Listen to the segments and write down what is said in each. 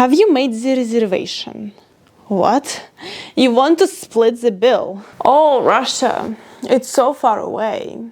Have you made the reservation? What? You want to split the bill? Oh, Russia. It's so far away.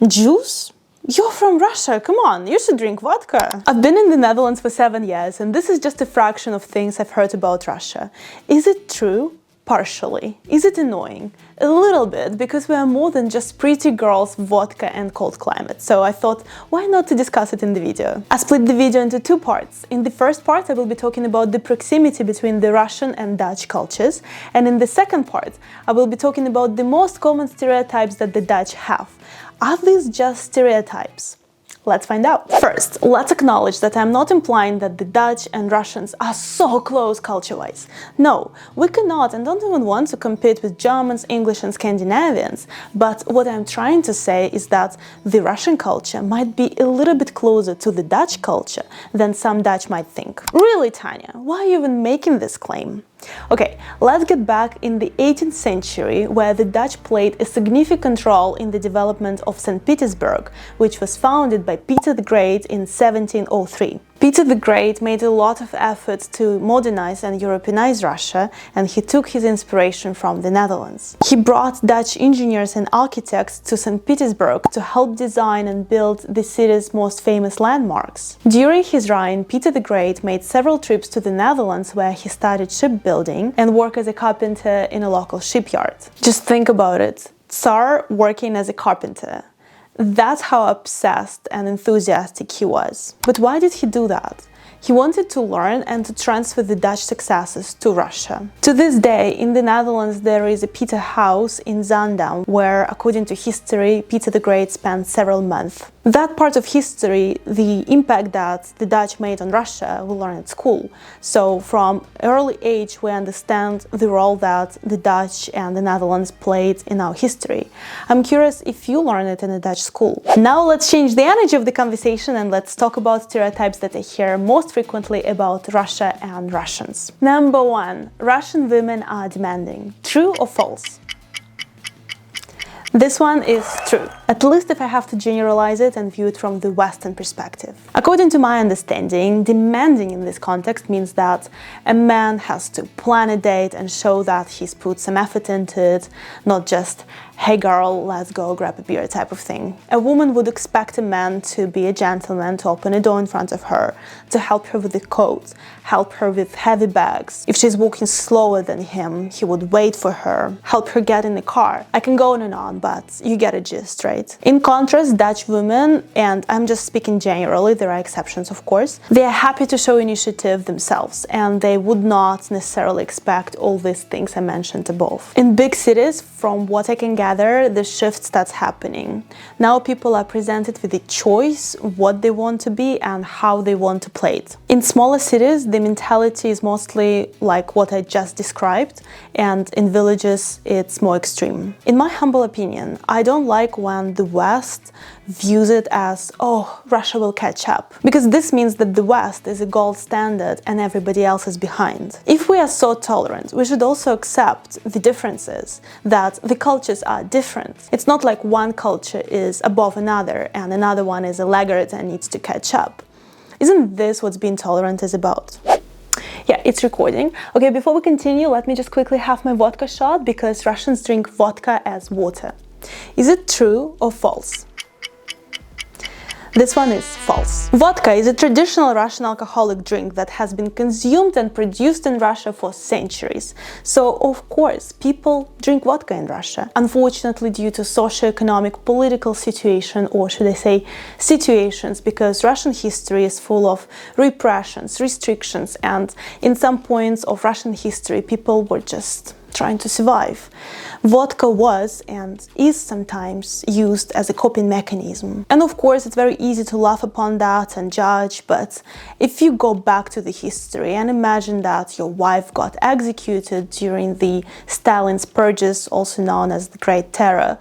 Juice? You're from Russia, come on, you should drink vodka. I've been in the Netherlands for 7 years, and this is just a fraction of things I've heard about Russia. Is it true? Partially. Is it annoying? A little bit, because we are more than just pretty girls, vodka and cold climate. So I thought, why not to discuss it in the video? I split the video into 2 parts. In the first part, I will be talking about the proximity between the Russian and Dutch cultures. And in the second part, I will be talking about the most common stereotypes that the Dutch have. Are these just stereotypes? Let's find out. First, let's acknowledge that I'm not implying that the Dutch and Russians are so close culture-wise. No, we cannot and don't even want to compete with Germans, English and Scandinavians. But what I'm trying to say is that the Russian culture might be a little bit closer to the Dutch culture than some Dutch might think. Really, Tanya, why are you even making this claim? Okay, let's get back in the 18th century, where the Dutch played a significant role in the development of St. Petersburg, which was founded by Peter the Great in 1703. Peter the Great made a lot of efforts to modernize and Europeanize Russia, and he took his inspiration from the Netherlands. He brought Dutch engineers and architects to St. Petersburg to help design and build the city's most famous landmarks. During his reign, Peter the Great made several trips to the Netherlands, where he studied shipbuilding and worked as a carpenter in a local shipyard. Just think about it. Tsar working as a carpenter. That's how obsessed and enthusiastic he was. But why did he do that? He wanted to learn and to transfer the Dutch successes to Russia. To this day, in the Netherlands, there is a Peter House in Zaandam, where, according to history, Peter the Great spent several months. That part of history, the impact that the Dutch made on Russia, we learn at school. So from early age, we understand the role that the Dutch and the Netherlands played in our history. I'm curious if you learned it in a Dutch school. Now let's change the energy of the conversation and let's talk about stereotypes that I hear most frequently about Russia and Russians. Number 1. Russian women are demanding. True or false? This one is true, at least if I have to generalize it and view it from the Western perspective. According to my understanding, demanding in this context means that a man has to plan a date and show that he's put some effort into it, not just, hey girl, let's go grab a beer type of thing. A woman would expect a man to be a gentleman, to open a door in front of her, to help her with the coat, help her with heavy bags. If she's walking slower than him, he would wait for her, help her get in the car. I can go on and on, but you get a gist, right? In contrast, Dutch women, and I'm just speaking generally, there are exceptions of course, they are happy to show initiative themselves, and they would not necessarily expect all these things I mentioned above. In big cities, from what I can gather, the shift starts happening. Now people are presented with a choice, what they want to be and how they want to play it. In smaller cities, the mentality is mostly like what I just described, and in villages, it's more extreme. In my humble opinion, I don't like when the West views it as, oh, Russia will catch up. Because this means that the West is a gold standard and everybody else is behind. If we are so tolerant, we should also accept the differences, that the cultures are different. It's not like one culture is above another and another one is a laggard and needs to catch up. Isn't this what being tolerant is about? Yeah, it's recording. Okay, before we continue, let me just quickly have my vodka shot, because Russians drink vodka as water. Is it true or false? This one is false. Vodka is a traditional Russian alcoholic drink that has been consumed and produced in Russia for centuries. So, of course, people drink vodka in Russia. Unfortunately, due to socio-economic political situation, or should I say situations, because Russian history is full of repressions, restrictions, and in some points of Russian history, people were just trying to survive. Vodka was and is sometimes used as a coping mechanism. And of course, it's very easy to laugh upon that and judge, but if you go back to the history and imagine that your wife got executed during the Stalin's purges, also known as the Great Terror,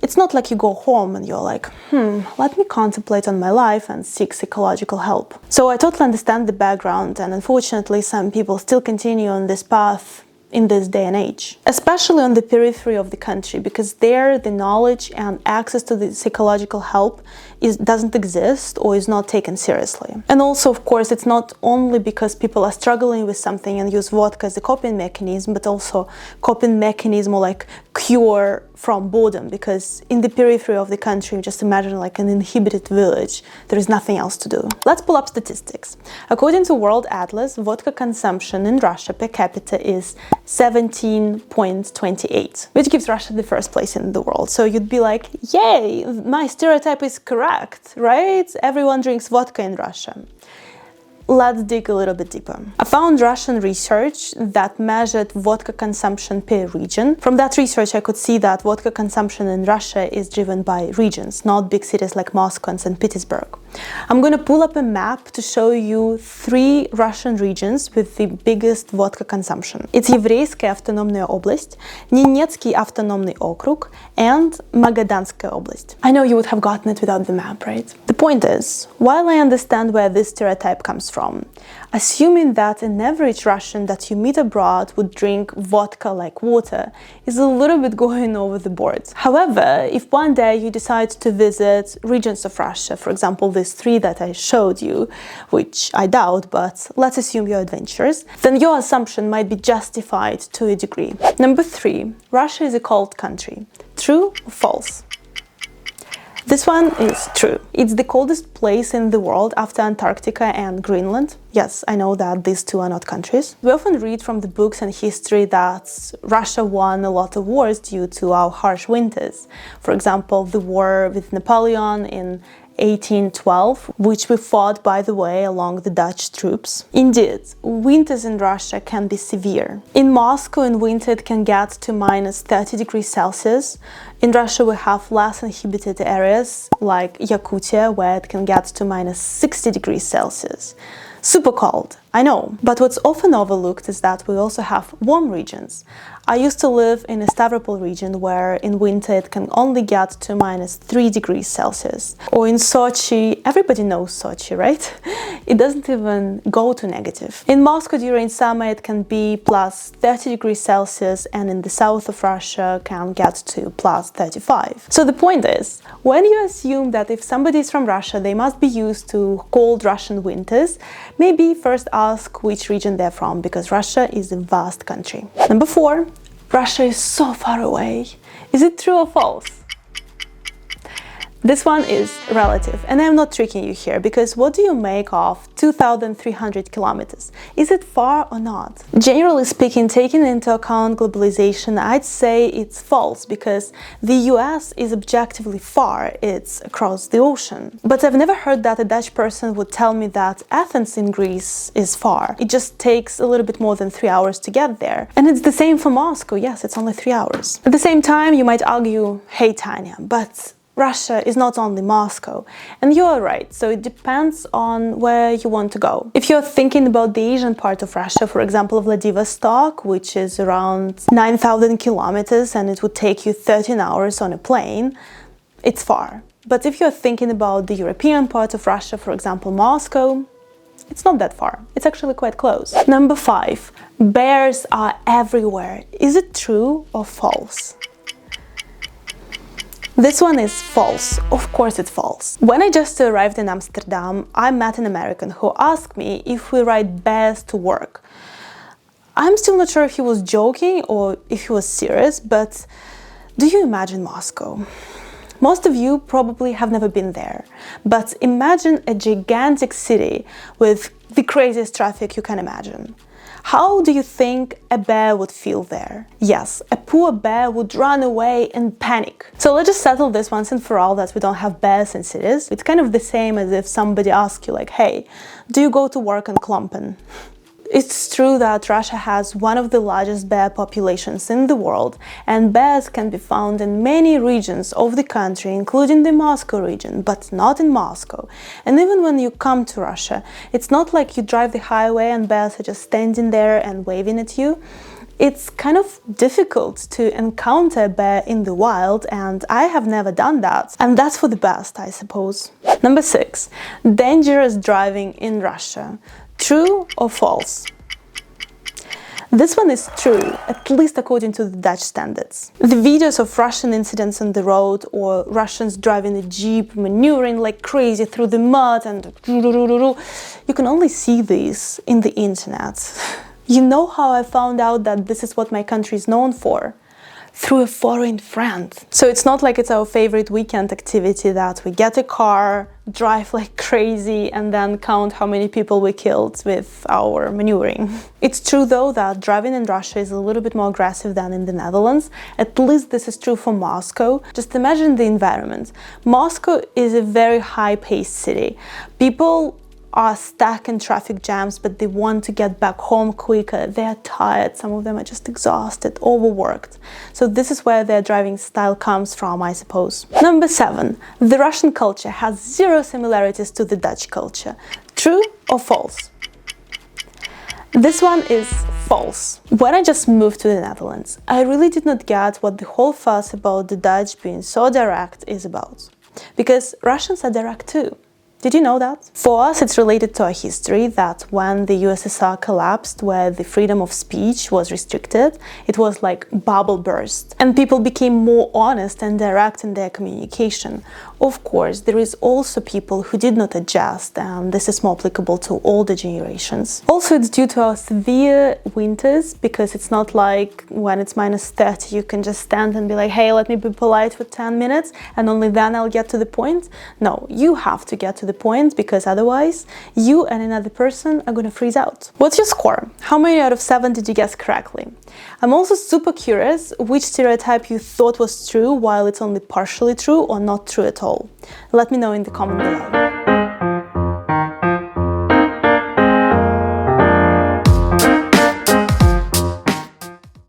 it's not like you go home and you're like, let me contemplate on my life and seek psychological help. So I totally understand the background, and unfortunately some people still continue on this path in this day and age, especially on the periphery of the country, because there the knowledge and access to the psychological help doesn't exist or is not taken seriously. And also, of course, it's not only because people are struggling with something and use vodka as a coping mechanism, but also coping mechanism or like cure from boredom, because in the periphery of the country, just imagine like an inhabited village, there is nothing else to do. Let's pull up statistics. According to World Atlas, vodka consumption in Russia per capita is 17.28, which gives Russia the first place in the world. So you'd be like, yay, my stereotype is correct, right? Everyone drinks vodka in Russia. Let's dig a little bit deeper. I found Russian research that measured vodka consumption per region. From that research, I could see that vodka consumption in Russia is driven by regions, not big cities like Moscow and St. Petersburg. I'm going to pull up a map to show you 3 Russian regions with the biggest vodka consumption. It's Еврейская автономная область, Nenetский автономный округ, and Magadanskая область. I know you would have gotten it without the map, right? The point is, while I understand where this stereotype comes from, assuming that an average Russian that you meet abroad would drink vodka like water is a little bit going over the board. However, if one day you decide to visit regions of Russia, for example, these 3 that I showed you, which I doubt, but let's assume you're adventurous, then your assumption might be justified to a degree. Number 3, Russia is a cold country. True or false? This one is true. It's the coldest place in the world after Antarctica and Greenland. Yes, I know that these 2 are not countries. We often read from the books and history that Russia won a lot of wars due to our harsh winters. For example, the war with Napoleon in 1812, which we fought, by the way, along the Dutch troops. Indeed, winters in Russia can be severe. In Moscow, in winter, it can get to minus 30 degrees Celsius. In Russia, we have less inhabited areas, like Yakutia, where it can get to minus 60 degrees Celsius. Super cold, I know. But what's often overlooked is that we also have warm regions. I used to live in a Stavropol region where in winter it can only get to minus 3 degrees Celsius. Or in Sochi, everybody knows Sochi, right? It doesn't even go to negative. In Moscow during summer it can be plus 30 degrees Celsius, and in the south of Russia can get to plus 35. So the point is, when you assume that if somebody is from Russia, they must be used to cold Russian winters, maybe first ask which region they're from, because Russia is a vast country. Number 4. Russia is so far away. Is it true or false? This one is relative, and I'm not tricking you here, because what do you make of 2,300 kilometers? Is it far or not? Generally speaking, taking into account globalization, I'd say it's false, because the US is objectively far, it's across the ocean. But I've never heard that a Dutch person would tell me that Athens in Greece is far. It just takes a little bit more than 3 hours to get there. And it's the same for Moscow, yes, it's only 3 hours. At the same time, you might argue, hey Tanya, but Russia is not only Moscow, and you're right, so it depends on where you want to go. If you're thinking about the Asian part of Russia, for example, Vladivostok, which is around 9,000 kilometers and it would take you 13 hours on a plane, it's far. But if you're thinking about the European part of Russia, for example, Moscow, it's not that far. It's actually quite close. Number 5. Bears are everywhere. Is it true or false? This one is false. Of course it's false. When I just arrived in Amsterdam, I met an American who asked me if we ride bears to work. I'm still not sure if he was joking or if he was serious, but do you imagine Moscow? Most of you probably have never been there, but imagine a gigantic city with the craziest traffic you can imagine. How do you think a bear would feel there? Yes, a poor bear would run away in panic. So let's just settle this once and for all that we don't have bears in cities. It's kind of the same as if somebody asks you like, hey, do you go to work in Klumpen? It's true that Russia has one of the largest bear populations in the world, and bears can be found in many regions of the country, including the Moscow region, but not in Moscow. And even when you come to Russia, it's not like you drive the highway and bears are just standing there and waving at you. It's kind of difficult to encounter a bear in the wild, and I have never done that. And that's for the best, I suppose. Number 6. Dangerous driving in Russia. True or false? This one is true, at least according to the Dutch standards. The videos of Russian incidents on the road, or Russians driving a jeep, maneuvering like crazy through the mud and you can only see these in the internet. You know how I found out that this is what my country is known for? Through a foreign friend. So it's not like it's our favorite weekend activity that we get a car, drive like crazy, and then count how many people we killed with our maneuvering. It's true though that driving in Russia is a little bit more aggressive than in the Netherlands. At least this is true for Moscow. Just imagine the environment. Moscow is a very high-paced city. People are stuck in traffic jams, but they want to get back home quicker. They are tired, some of them are just exhausted, overworked. So this is where their driving style comes from, I suppose. Number 7. The Russian culture has zero similarities to the Dutch culture. True or false? This one is false. When I just moved to the Netherlands, I really did not get what the whole fuss about the Dutch being so direct is about. Because Russians are direct too. Did you know that? For us, it's related to our history that when the USSR collapsed, where the freedom of speech was restricted, it was like bubble burst. And people became more honest and direct in their communication. Of course, there is also people who did not adjust, and this is more applicable to older generations. Also, it's due to our severe winters, because it's not like when it's -30, you can just stand and be like, hey, let me be polite for 10 minutes, and only then I'll get to the point. No, you have to get to the point, because otherwise you and another person are gonna freeze out. What's your score? How many out of 7 did you guess correctly? I'm also super curious which stereotype you thought was true while it's only partially true or not true at all. Let me know in the comment below.